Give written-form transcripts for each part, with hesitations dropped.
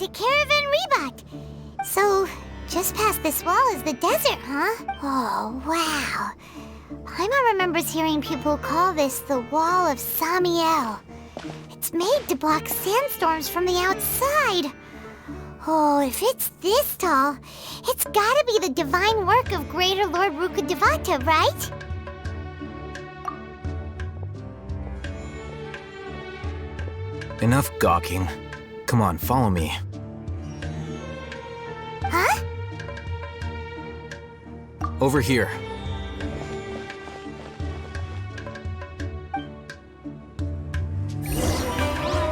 to Caravan Rebot. So, just past this wall is the desert, huh? Oh, wow. Paimon remembers hearing people call this the Wall of Samiel. It's made to block sandstorms from the outside. Oh, if it's this tall, it's gotta be the divine work of Greater Lord Rukkhadevata, right? Enough gawking. Come on, follow me. Huh? Over here.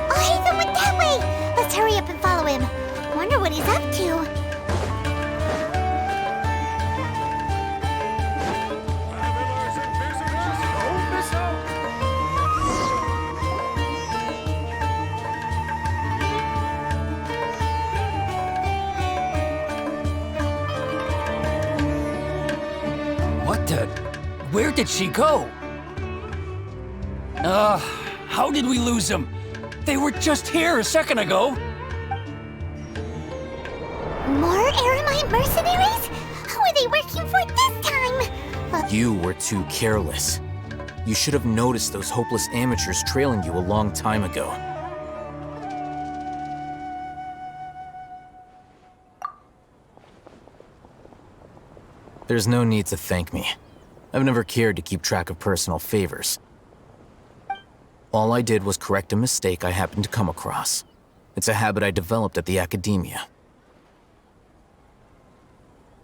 Alhaitham went that way! Let's hurry up and follow him. Wonder what he's up to. Where did she go? How did we lose them? They were just here a second ago. More Eremite mercenaries? Who are they working for this time? You were too careless. You should have noticed those hopeless amateurs trailing you a long time ago. There's no need to thank me. I've never cared to keep track of personal favors. All I did was correct a mistake I happened to come across. It's a habit I developed at the academia.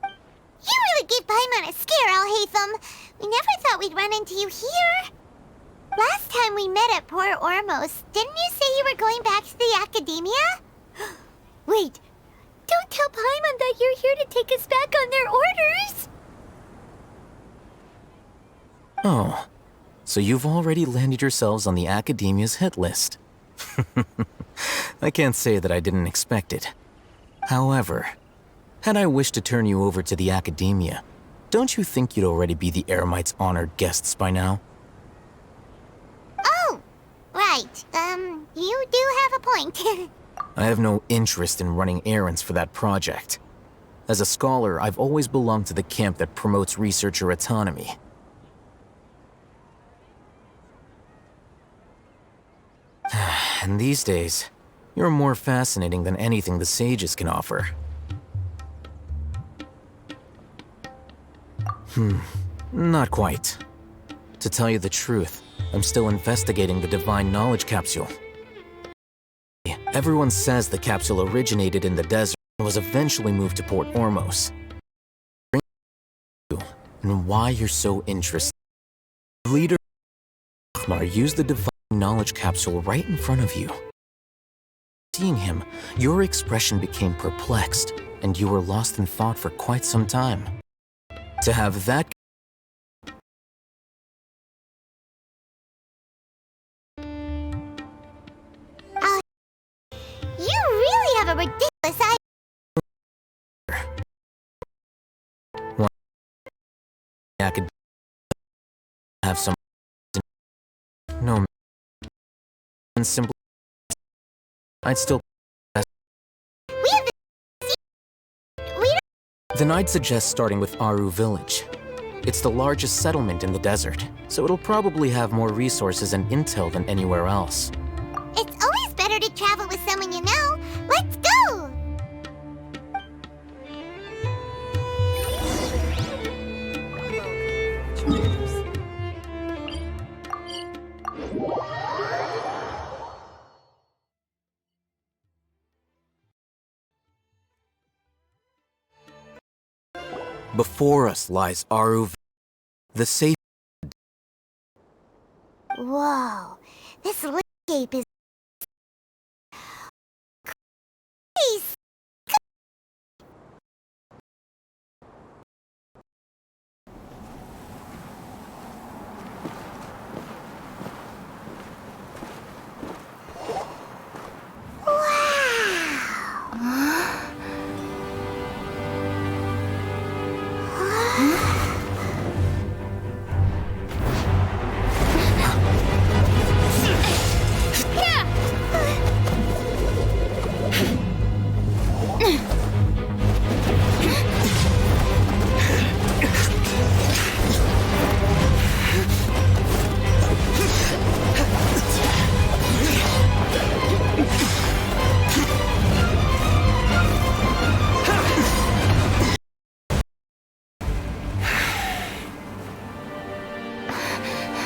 You really gave Paimon a scare, Alhaitham. We never thought we'd run into you here. Last time we met at Port Ormos, didn't you say you were going back to the academia? Wait, don't tell Paimon that you're here to take us back on their orders. Oh, so you've already landed yourselves on the Academia's hit list. I can't say that I didn't expect it. However, had I wished to turn you over to the Academia, don't you think you'd already be the Eremites' honored guests by now? Oh, right. You do have a point. I have no interest in running errands for that project. As a scholar, I've always belonged to the camp that promotes researcher autonomy. And these days, you're more fascinating than anything the sages can offer. Not quite. To tell you the truth, I'm still investigating the Divine Knowledge Capsule. Everyone says the capsule originated in the desert and was eventually moved to Port Ormos. And why you're so interested. Leader Khmar used the Divine Knowledge Capsule right in front of you. Seeing him, your expression became perplexed, and you were lost in thought for quite some time. To have that You really have a ridiculous idea. I could have some no and simply I'd still Then I'd suggest starting with Aaru village. It's the largest settlement in the desert, so it'll probably have more resources and intel than anywhere else. It's always better to travel with someone you know. Let's go! Before us lies Aaru, the safe. Whoa, this landscape is crazy.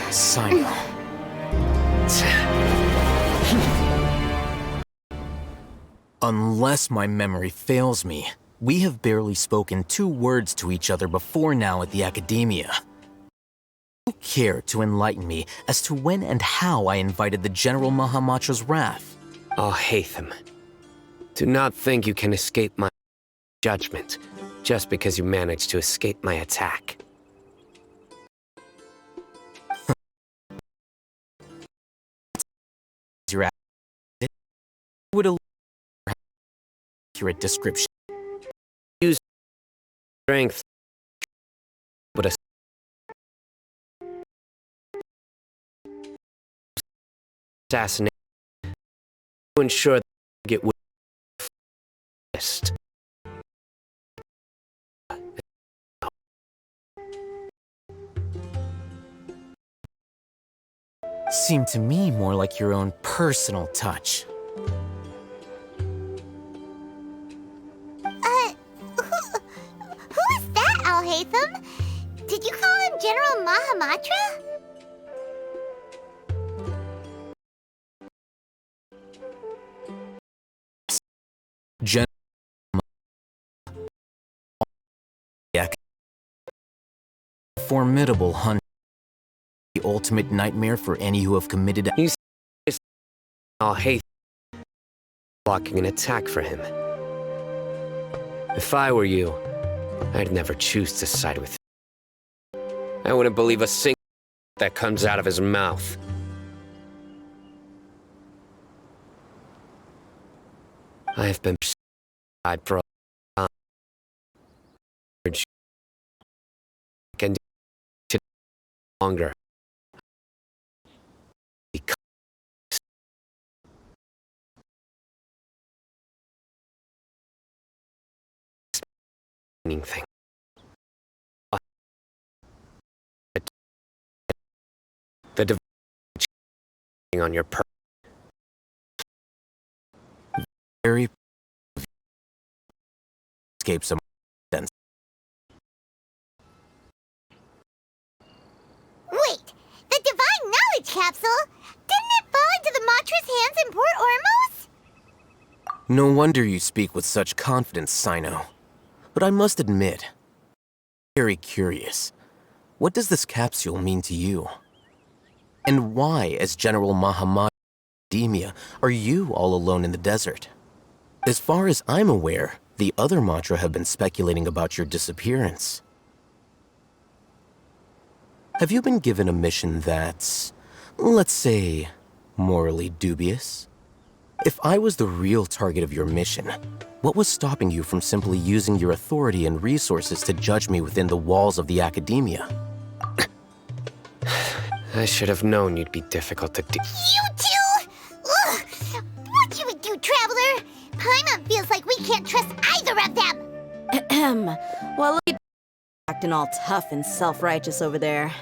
Cyno. Unless my memory fails me, we have barely spoken 2 words to each other before now at the Academia. Do you care to enlighten me as to when and how I invited the General Mahamatra's wrath? Alhaitham, do not think you can escape my judgment just because you managed to escape my attack. Your would a accurate description. Use strength, but a assassination to ensure that you get witnessed. Seemed to me more like your own personal touch. Who is that, Alhaitham? Did you call him General Mahamatra? General formidable hunter. The ultimate nightmare for any who have committed. He's Alhaitham blocking an attack for him. If I were you, I'd never choose to side with him. I wouldn't believe a single that comes out of his mouth. I have been side for a long time. Can do longer. Thing. The divine on your very escape some sense. Wait, the divine knowledge capsule? Didn't it fall into the Matra's hands in Port Ormos? No wonder you speak with such confidence, Cyno. But I must admit, very curious. What does this capsule mean to you? And why, as General Mahamatra Academia, are you all alone in the desert? As far as I'm aware, the other Matra have been speculating about your disappearance. Have you been given a mission that's, let's say, morally dubious? If I was the real target of your mission, what was stopping you from simply using your authority and resources to judge me within the walls of the Academia? I should have known you'd be difficult to deal. You two! Ugh! What should we do, Traveler? Paimon feels like we can't trust either of them! Well, look at acting all tough and self-righteous over there.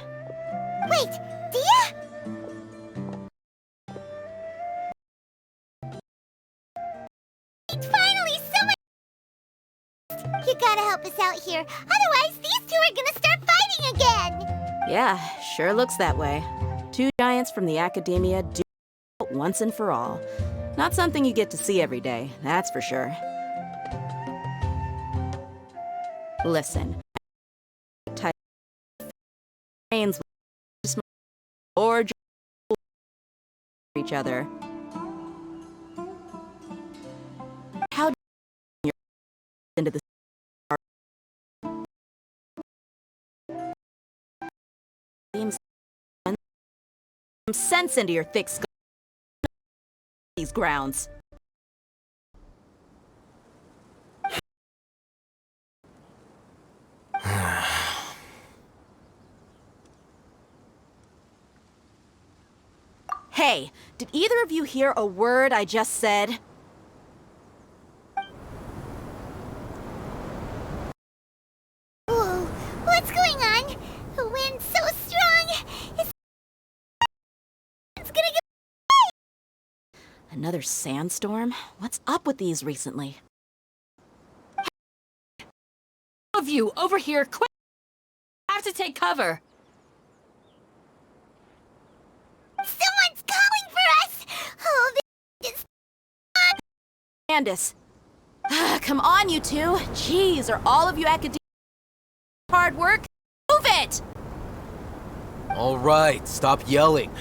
Wait, Dia? Finally, someone... You gotta help us out here. Otherwise, these two are gonna start fighting again! Yeah, sure looks that way. 2 giants from the Academia do it once and for all. Not something you get to see every day, that's for sure. Listen. Type brains or each other. How do you into the some sense into your thick skull. These grounds. Hey, did either of you hear a word I just said? Whoa, what's going on? The wind's so strong. It's gonna get... Another sandstorm? What's up with these recently? All of you, over here, quick! I have to take cover. Candace. Come on, you two. Jeez, are all of you academic hard work? Move it! All right, stop yelling.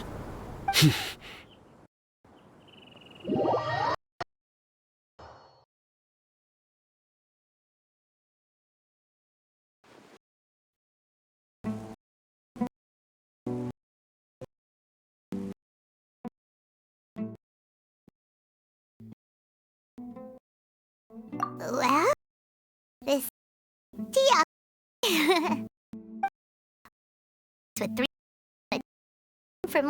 Well, this deal with 3 from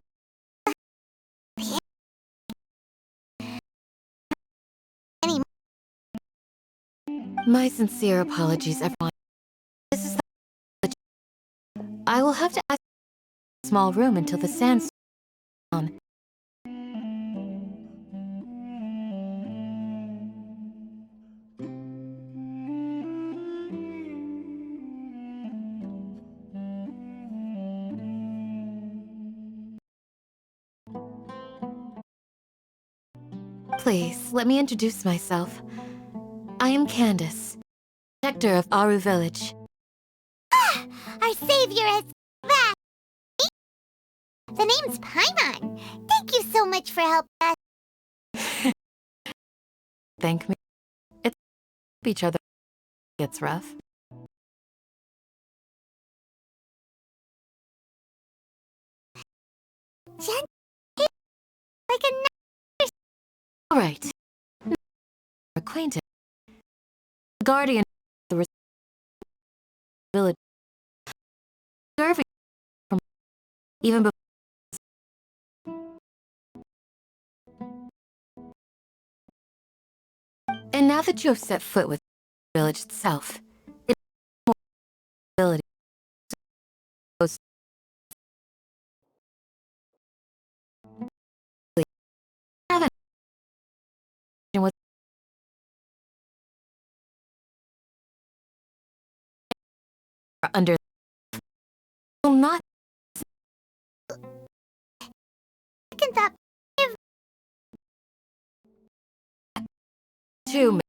any. My sincere apologies, everyone. This is the... I will have to ask a small room until the sandstorm down. Please, let me introduce myself. I am Candace, protector of Aaru village. Ah, our savior is back. The name's Paimon. Thank you so much for helping us. Thank me. It's each other gets rough. Jen, like a All right. Acquainted. Guardian of the village. Serving from even before. And now that you have set foot with the village itself, it more ability. Under will not second thought. to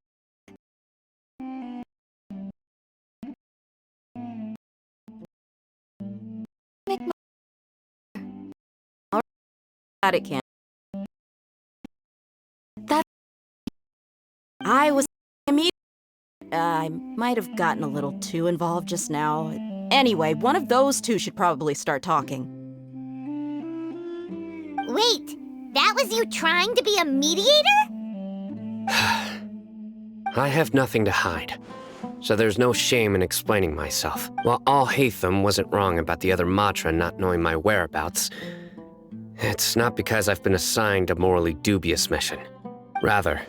make Got it, Candace. that I was I might have gotten a little too involved just now. Anyway, one of those two should probably start talking. Wait, that was you trying to be a mediator? I have nothing to hide, so there's no shame in explaining myself. While Alhaitham wasn't wrong about the other Matra not knowing my whereabouts, it's not because I've been assigned a morally dubious mission. Rather,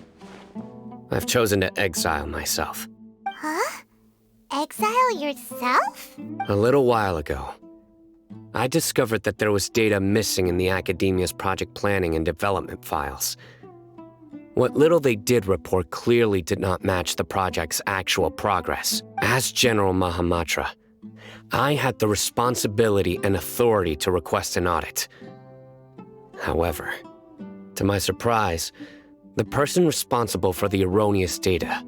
I've chosen to exile myself. Huh? Exile yourself? A little while ago, I discovered that there was data missing in the Academia's project planning and development files. What little they did report clearly did not match the project's actual progress. As General Mahamatra, I had the responsibility and authority to request an audit. However, to my surprise, the person responsible for the erroneous data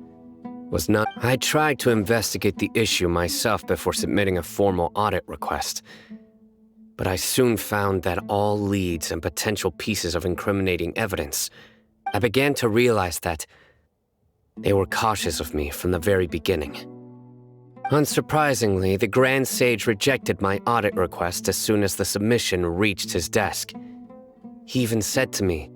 was not. I tried to investigate the issue myself before submitting a formal audit request, but I soon found that all leads and potential pieces of incriminating evidence. I began to realize that they were cautious of me from the very beginning. Unsurprisingly, the Grand Sage rejected my audit request as soon as the submission reached his desk. He even said to me,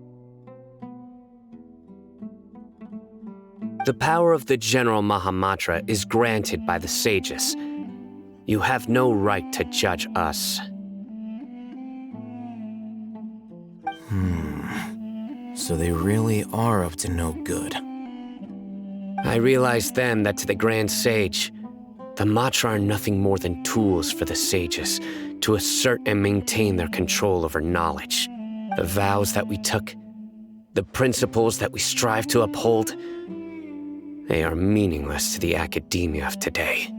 "The power of the General Mahamatra is granted by the sages. You have no right to judge us." So they really are up to no good. I realized then that to the Grand Sage, the Matra are nothing more than tools for the sages to assert and maintain their control over knowledge. The vows that we took, the principles that we strive to uphold, they are meaningless to the Academia of today.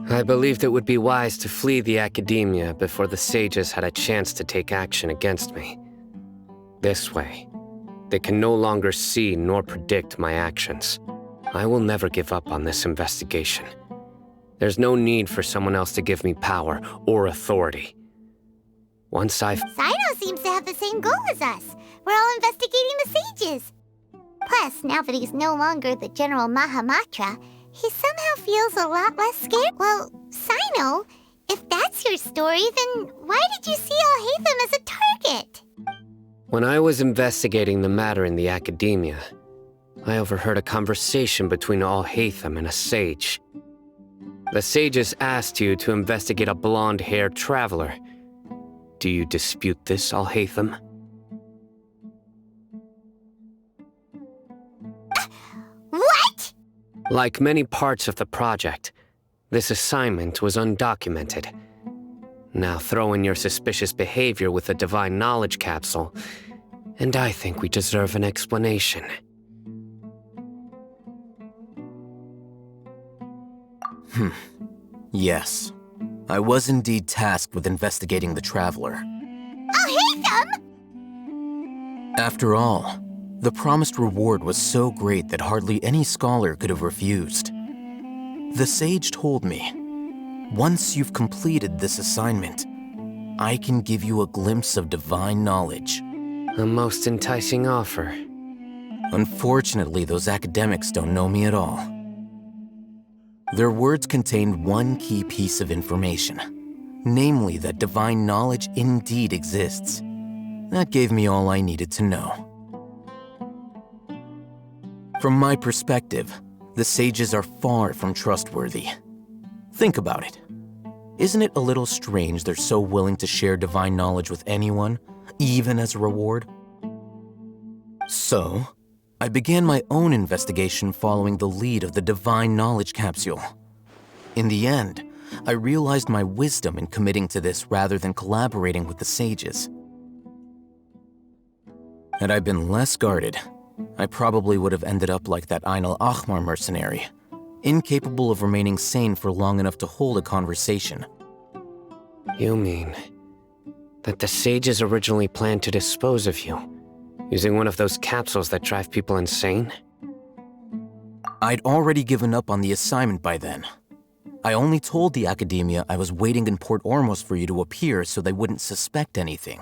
I believed it would be wise to flee the Academia before the sages had a chance to take action against me. This way, They can no longer see nor predict my actions. I will never give up on this investigation. There's no need for someone else to give me power or authority. Once I've... Cyno seems to have the same goal as us. We're all investigating the sages. Plus, now that he's no longer the General Mahamatra, he somehow feels a lot less scared. Well, Cyno, if that's your story, then why did you see Alhaitham as a target? When I was investigating the matter in the academia, I overheard a conversation between Alhaitham and a sage. The sages asked you to investigate a blonde-haired traveler. Do you dispute this, Alhaitham? What? Like many parts of the project, this assignment was undocumented. Now throw in your suspicious behavior with the Divine Knowledge Capsule, and I think we deserve an explanation. Yes. I was indeed tasked with investigating the Traveler. Alhaitham! After all, the promised reward was so great that hardly any scholar could have refused. The sage told me, once you've completed this assignment, I can give you a glimpse of divine knowledge. A most enticing offer. Unfortunately, those academics don't know me at all. Their words contained one key piece of information, namely that divine knowledge indeed exists. That gave me all I needed to know. From my perspective, the sages are far from trustworthy. Think about it. Isn't it a little strange they're so willing to share divine knowledge with anyone, even as a reward? So, I began my own investigation following the lead of the Divine Knowledge Capsule. In the end, I realized my wisdom in committing to this rather than collaborating with the sages. Had I been less guarded, I probably would have ended up like that Ain al-Ahmar mercenary, incapable of remaining sane for long enough to hold a conversation. You mean that the sages originally planned to dispose of you, using one of those capsules that drive people insane? I'd already given up on the assignment by then. I only told the academia I was waiting in Port Ormos for you to appear so they wouldn't suspect anything.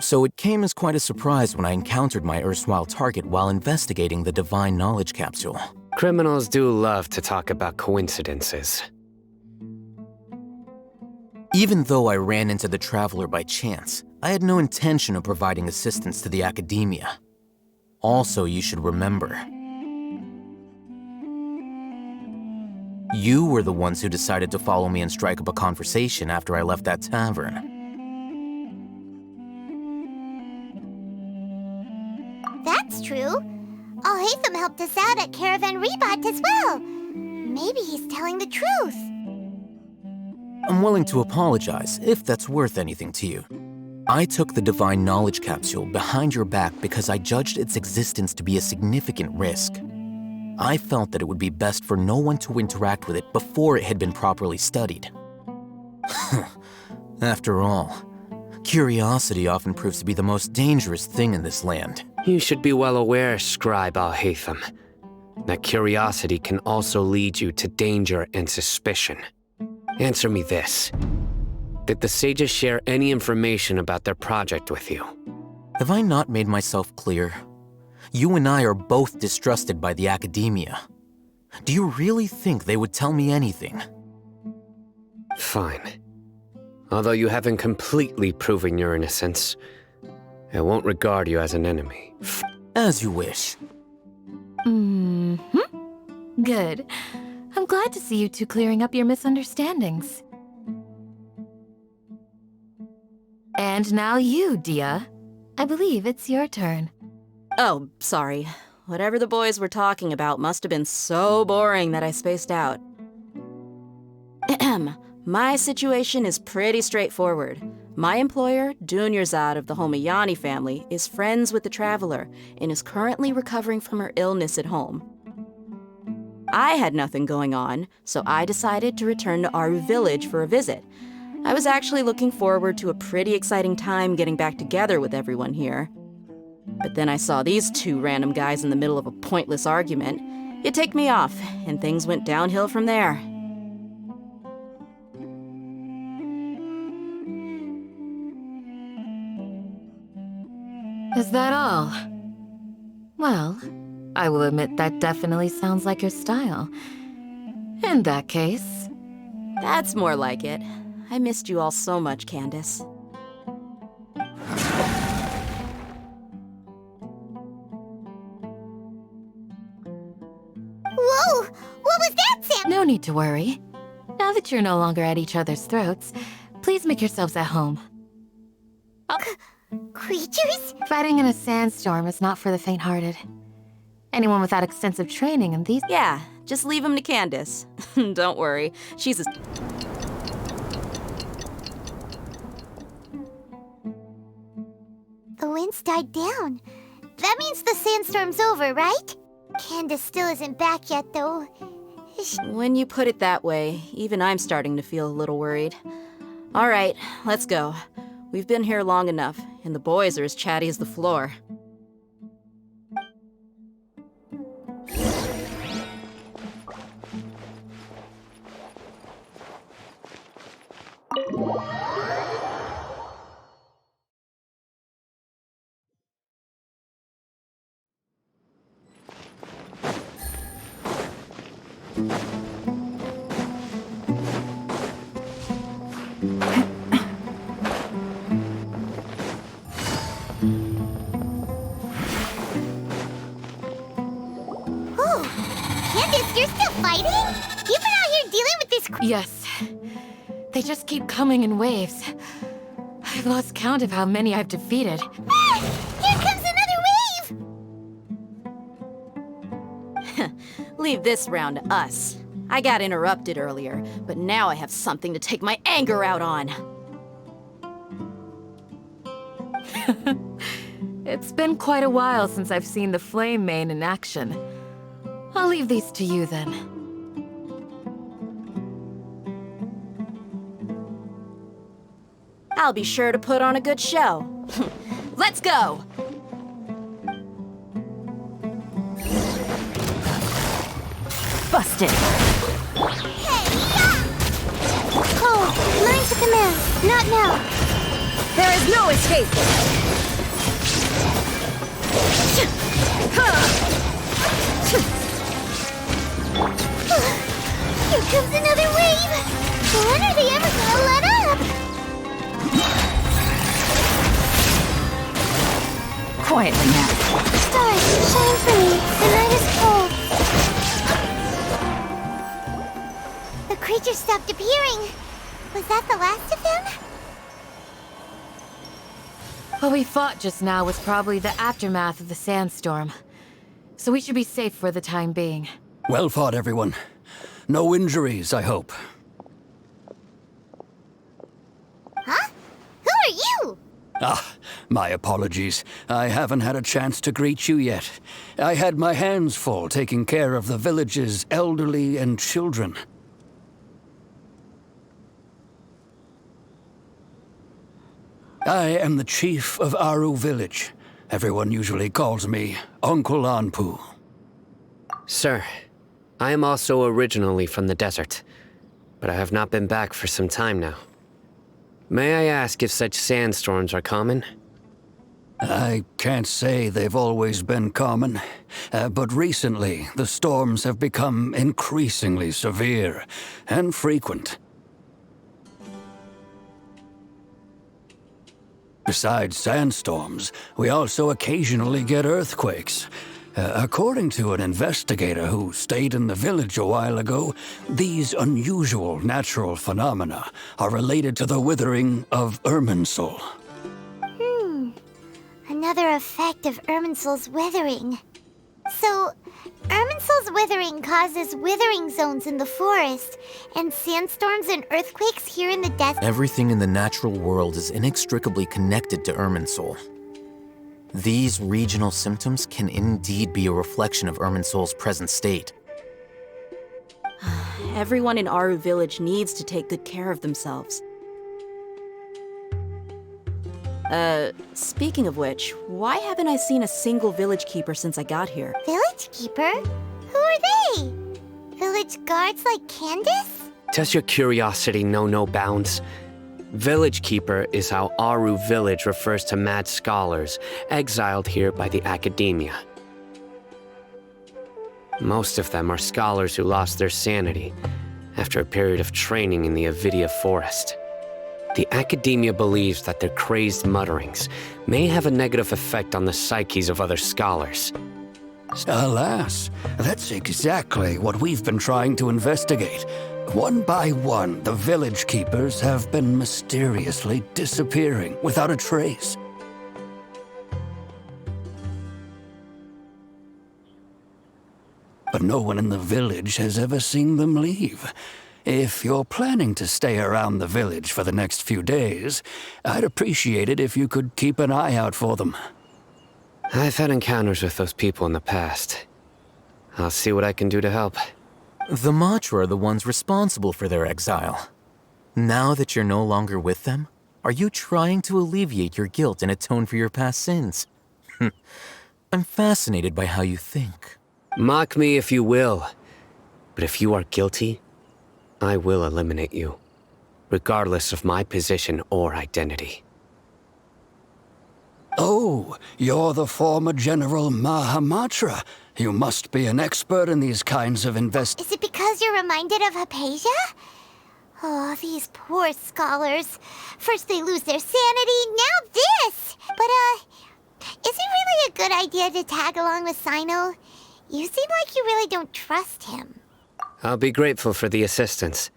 So it came as quite a surprise when I encountered my erstwhile target while investigating the Divine Knowledge Capsule. Criminals do love to talk about coincidences. Even though I ran into the Traveler by chance, I had no intention of providing assistance to the academia. Also, you should remember, you were the ones who decided to follow me and strike up a conversation after I left that tavern. That's true. Alhaitham helped us out at Caravan Rebat as well. Maybe he's telling the truth. I'm willing to apologize if that's worth anything to you. I took the Divine Knowledge Capsule behind your back because I judged its existence to be a significant risk. I felt that it would be best for no one to interact with it before it had been properly studied. After all, curiosity often proves to be the most dangerous thing in this land. You should be well aware, Scribe Alhaitham, that curiosity can also lead you to danger and suspicion. Answer me this. Did the sages share any information about their project with you? Have I not made myself clear? You and I are both distrusted by the academia. Do you really think they would tell me anything? Fine. Although you haven't completely proven your innocence, I won't regard you as an enemy. As you wish. Good. I'm glad to see you two clearing up your misunderstandings. And now you, Dia. I believe it's your turn. Oh, sorry. Whatever the boys were talking about must have been so boring that I spaced out. My situation is pretty straightforward. My employer, Dunyarzad of the Homayani family, is friends with the Traveler and is currently recovering from her illness at home. I had nothing going on, so I decided to return to Aaru village for a visit. I was actually looking forward to a pretty exciting time getting back together with everyone here. But then I saw these two random guys in the middle of a pointless argument. You ticked me off, and things went downhill from there. Is that all? Well, I will admit that definitely sounds like your style. In that case... That's more like it. I missed you all so much, Candace. Whoa! What was that, Sam? No need to worry. Now that you're no longer at each other's throats, please make yourselves at home. Creatures? Fighting in a sandstorm is not for the faint-hearted. Anyone without extensive training in these... Yeah, just leave him to Candace. Don't worry, she's a... The wind's died down. That means the sandstorm's over, right? Candace still isn't back yet, though. When you put it that way, even I'm starting to feel a little worried. All right, let's go. We've been here long enough, and the boys are as chatty as the floor. Yes. They just keep coming in waves. I've lost count of how many I've defeated. Ah! Here comes another wave! Leave this round to us. I got interrupted earlier, but now I have something to take my anger out on. It's been quite a while since I've seen the Flame Mane in action. I'll leave these to you then. I'll be sure to put on a good show. Let's go! Busted! Hey, yeah! Oh, learn to command. Not now. There is no escape! Here comes another wave! When are they ever gonna let up? Quietly now. Stars, shine for me. The night is cold. The creatures stopped appearing. Was that the last of them? What we fought just now was probably the aftermath of the sandstorm. So we should be safe for the time being. Well fought, everyone. No injuries, I hope. Huh? Who are you? Ah, my apologies. I haven't had a chance to greet you yet. I had my hands full taking care of the village's elderly and children. I am the chief of Aaru village. Everyone usually calls me Uncle Anpu. Sir, I am also originally from the desert, but I have not been back for some time now. May I ask if such sandstorms are common? I can't say they've always been common, but recently the storms have become increasingly severe and frequent. Besides sandstorms, we also occasionally get earthquakes. According to an investigator who stayed in the village a while ago, these unusual natural phenomena are related to the withering of Irminsul. Another effect of Irminsul's withering. So, Irminsul's withering causes withering zones in the forest, and sandstorms and earthquakes here in the desert. Everything in the natural world is inextricably connected to Irminsul. These regional symptoms can indeed be a reflection of Irminsul's present state. Everyone in Aaru village needs to take good care of themselves. Speaking of which, why haven't I seen a single village keeper since I got here? Village keeper? Who are they? Village guards like Candace? Does your curiosity know no bounds? Village Keeper is how Aaru Village refers to mad scholars exiled here by the academia. Most of them are scholars who lost their sanity after a period of training in the Avidia forest. The academia believes that their crazed mutterings may have a negative effect on the psyches of other scholars. Alas, that's exactly what we've been trying to investigate. One by one, the village keepers have been mysteriously disappearing without a trace. But no one in the village has ever seen them leave. If you're planning to stay around the village for the next few days, I'd appreciate it if you could keep an eye out for them. I've had encounters with those people in the past. I'll see what I can do to help. The Matra are the ones responsible for their exile. Now that you're no longer with them, are you trying to alleviate your guilt and atone for your past sins? I'm fascinated by how you think. Mock me if you will, but if you are guilty, I will eliminate you, regardless of my position or identity. Oh, you're the former General Mahamatra. You must be an expert in these kinds of Is it because you're reminded of Hypatia? Oh, these poor scholars. First they lose their sanity, now this! But, is it really a good idea to tag along with Cyno? You seem like you really don't trust him. I'll be grateful for the assistance.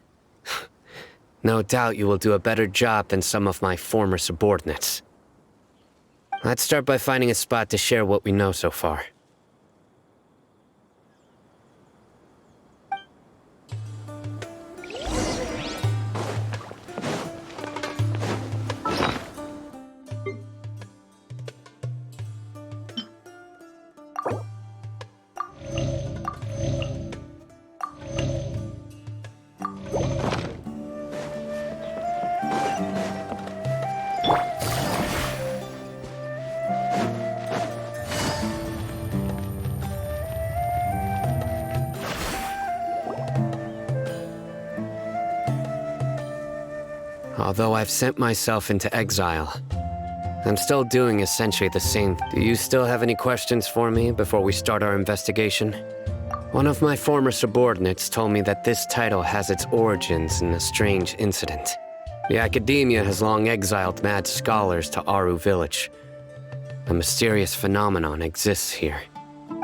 No doubt you will do a better job than some of my former subordinates. Let's start by finding a spot to share what we know so far. Although I've sent myself into exile, I'm still doing essentially the same. Do you still have any questions for me before we start our investigation? One of my former subordinates told me that this title has its origins in a strange incident. The academia has long exiled mad scholars to Aaru Village. A mysterious phenomenon exists here.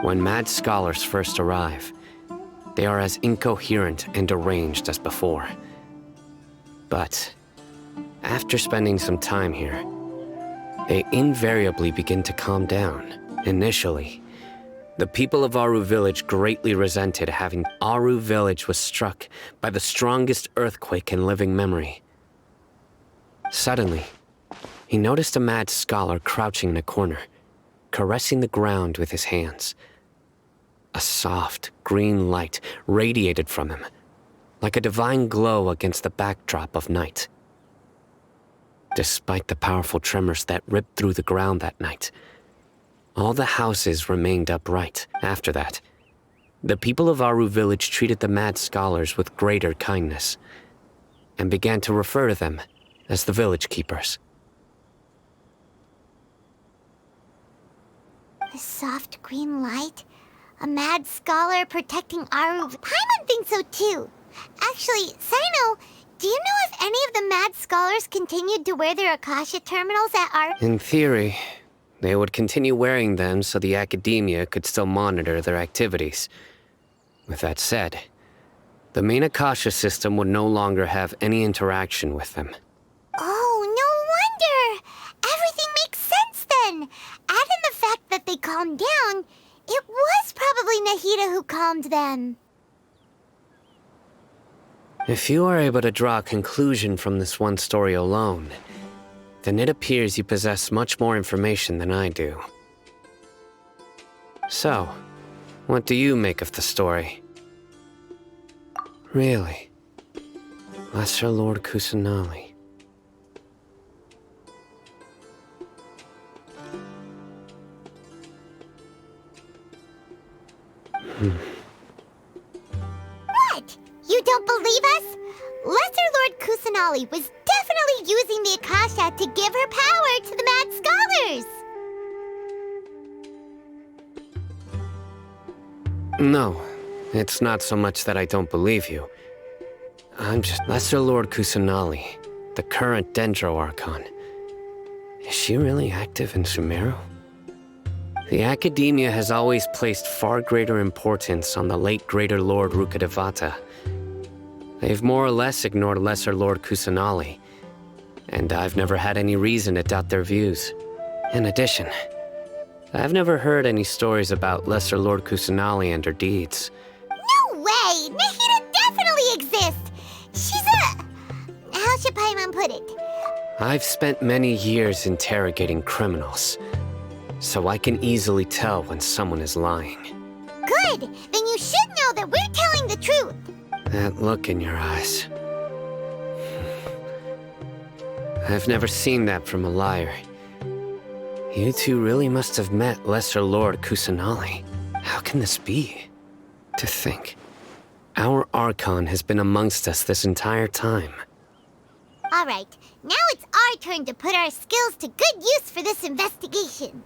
When mad scholars first arrive, they are as incoherent and deranged as before. But after spending some time here, they invariably begin to calm down. Initially, the people of Aaru Village greatly resented having Aaru Village was struck by the strongest earthquake in living memory. Suddenly, he noticed a mad scholar crouching in a corner, caressing the ground with his hands. A soft, green light radiated from him, like a divine glow against the backdrop of night. Despite the powerful tremors that ripped through the ground that night, all the houses remained upright. After that, the people of Aaru Village treated the mad scholars with greater kindness, and began to refer to them as the village keepers. The soft green light? A mad scholar protecting Aaru. Paimon thinks so too. Actually, Cyno, do you know if any of the mad scholars continued to wear their Akasha terminals at Aaru? In theory, they would continue wearing them so the academia could still monitor their activities. With that said, the main Akasha system would no longer have any interaction with them. Oh, no wonder! Everything makes sense then! Add in the fact that they calmed down, it was probably Nahida who calmed them. If you are able to draw a conclusion from this one story alone, then it appears you possess much more information than I do. So, what do you make of the story? Really? Lesser Lord Kusanali. What? You don't believe us? Lesser Lord Kusanali was definitely using the Akasha to give her power to the mad scholars! No, it's not so much that I don't believe you. I'm just Lesser Lord Kusanali, the current Dendro Archon. Is she really active in Sumeru? The Academia has always placed far greater importance on the late Greater Lord Rukkhadevata. They've more or less ignored Lesser Lord Kusanali, and I've never had any reason to doubt their views. In addition, I've never heard any stories about Lesser Lord Kusanali and her deeds. No way! Nahida definitely exists! She's a... How should Paimon put it? I've spent many years interrogating criminals, so I can easily tell when someone is lying. Good! Then you should know that we're telling the truth! That look in your eyes. I've never seen that from a liar. You two really must have met Lesser Lord Kusanali. How can this be? To think, our Archon has been amongst us this entire time. Alright, now it's our turn to put our skills to good use for this investigation.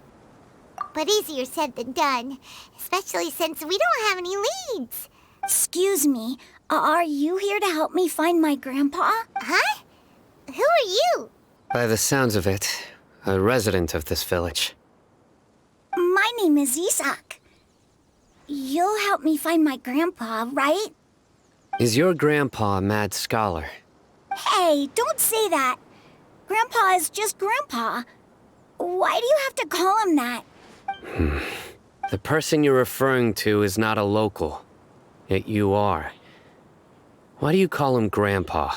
But easier said than done, especially since we don't have any leads. Excuse me, are you here to help me find my grandpa? Huh? Who are you? By the sounds of it, a resident of this village. My name is Isak. You'll help me find my grandpa, right? Is your grandpa a mad scholar? Hey, don't say that. Grandpa is just Grandpa. Why do you have to call him that? The person you're referring to is not a local. Yet you are. Why do you call him Grandpa?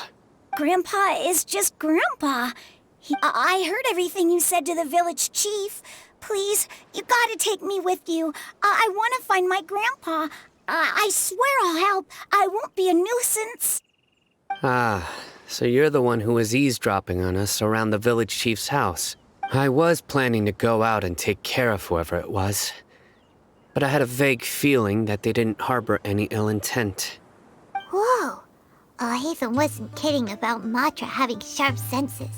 Grandpa is just Grandpa. I heard everything you said to the village chief. Please, you gotta take me with you. I want to find my grandpa. I swear I'll help. I won't be a nuisance. Ah, so you're the one who was eavesdropping on us around the village chief's house. I was planning to go out and take care of whoever it was, but I had a vague feeling that they didn't harbor any ill intent. Whoa. Alhaitham wasn't kidding about Matra having sharp senses.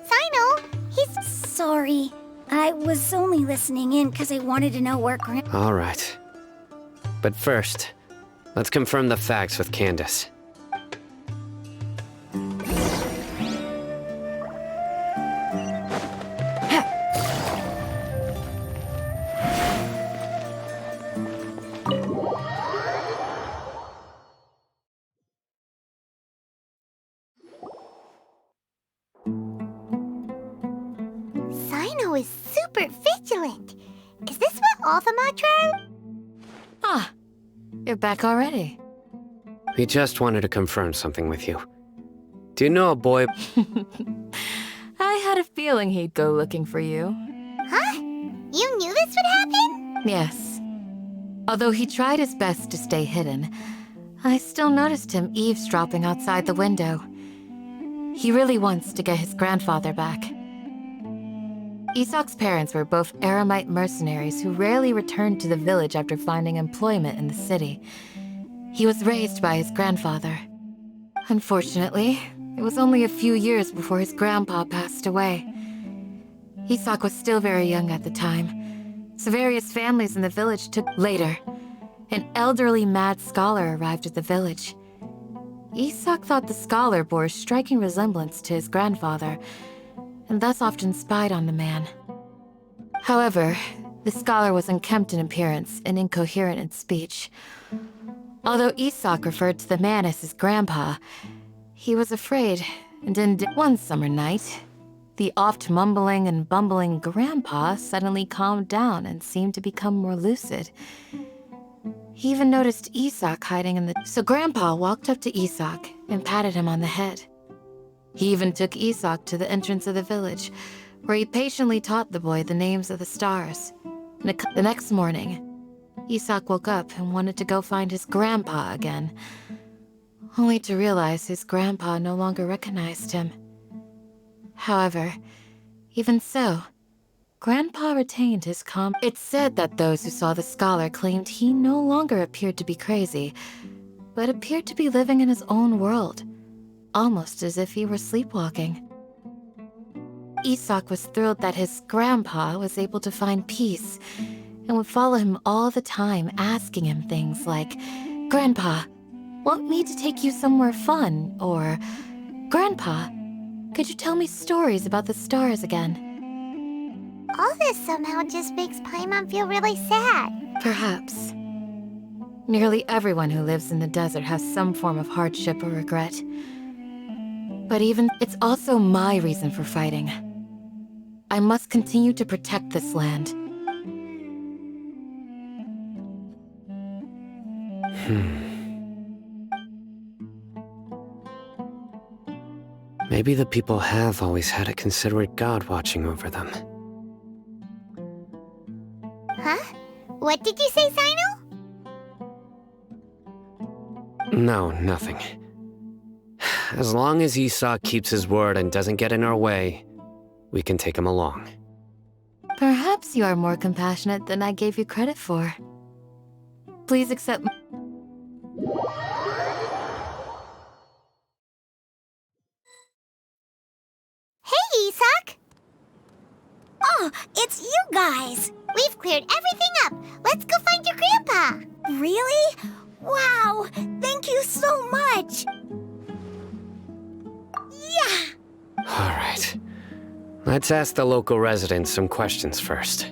Cyno, he's... Sorry. I was only listening in because I wanted to know where All right. But first, let's confirm the facts with Candace. Cyno is super vigilant. Is this what all the Matra are? Ah, you're back already. We just wanted to confirm something with you. Do you know a boy? I had a feeling he'd go looking for you. Huh? You knew this would happen? Yes. Although he tried his best to stay hidden, I still noticed him eavesdropping outside the window. He really wants to get his grandfather back. Isak's parents were both Aramite mercenaries who rarely returned to the village after finding employment in the city. He was raised by his grandfather. Unfortunately, it was only a few years before his grandpa passed away. Isak was still very young at the time, so various families in the village took later. An elderly mad scholar arrived at the village. Isak thought the scholar bore a striking resemblance to his grandfather, and thus often spied on the man. However, the scholar was unkempt in appearance and incoherent in speech. Although Isak referred to the man as his grandpa, he was afraid, and one summer night, the oft mumbling and bumbling grandpa suddenly calmed down and seemed to become more lucid. He even noticed Isak hiding in the... So Grandpa walked up to Isak and patted him on the head. He even took Isak to the entrance of the village, where he patiently taught the boy the names of the stars. The next morning, Isak woke up and wanted to go find his grandpa again, only to realize his grandpa no longer recognized him. However, even so, Grandpa retained his calm. It's said that those who saw the scholar claimed he no longer appeared to be crazy, but appeared to be living in his own world, almost as if he were sleepwalking. Isak was thrilled that his grandpa was able to find peace and would follow him all the time, asking him things like, "Grandpa, want me to take you somewhere fun?" Or, "Grandpa, could you tell me stories about the stars again?" All this somehow just makes Paimon feel really sad. Perhaps. Nearly everyone who lives in the desert has some form of hardship or regret. But it's also my reason for fighting. I must continue to protect this land. Maybe the people have always had a considerate god watching over them. Huh? What did you say, Cyno? No, nothing. As long as Isak keeps his word and doesn't get in our way, we can take him along. Perhaps you are more compassionate than I gave you credit for. Please accept... Hey, Isak! Oh, it's you guys! We've cleared everything up. Let's go find your grandpa. Really? Wow! Thank you so much! Yeah! All right. Let's ask the local residents some questions first.